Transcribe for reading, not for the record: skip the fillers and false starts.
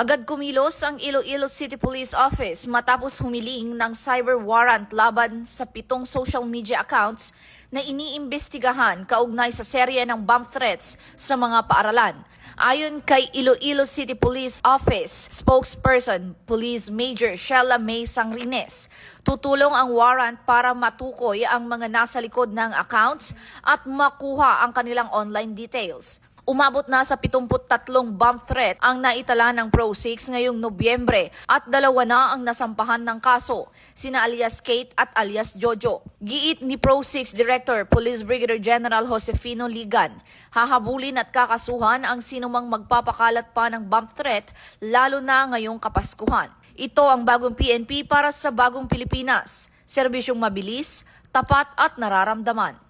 Agad kumilos ang Iloilo City Police Office matapos humiling ng cyber warrant laban sa 7 social media accounts na iniimbestigahan kaugnay sa serye ng bomb threats sa mga paaralan. Ayon kay Iloilo City Police Office spokesperson, Police Major Sheila May Sangrines, tutulong ang warrant para matukoy ang mga nasa likod ng accounts at makuha ang kanilang online details. Umabot na sa 73 bomb threat ang naitala ng Pro-6 ngayong Nobyembre at 2 na ang nasampahan ng kaso, sina alias Kate at alias Jojo. Giit ni Pro-6 Director Police Brigadier General Josefino Ligan, hahabulin at kakasuhan ang sinumang magpapakalat pa ng bomb threat lalo na ngayong Kapaskuhan. Ito ang bagong PNP para sa bagong Pilipinas, serbisyong mabilis, tapat at nararamdaman.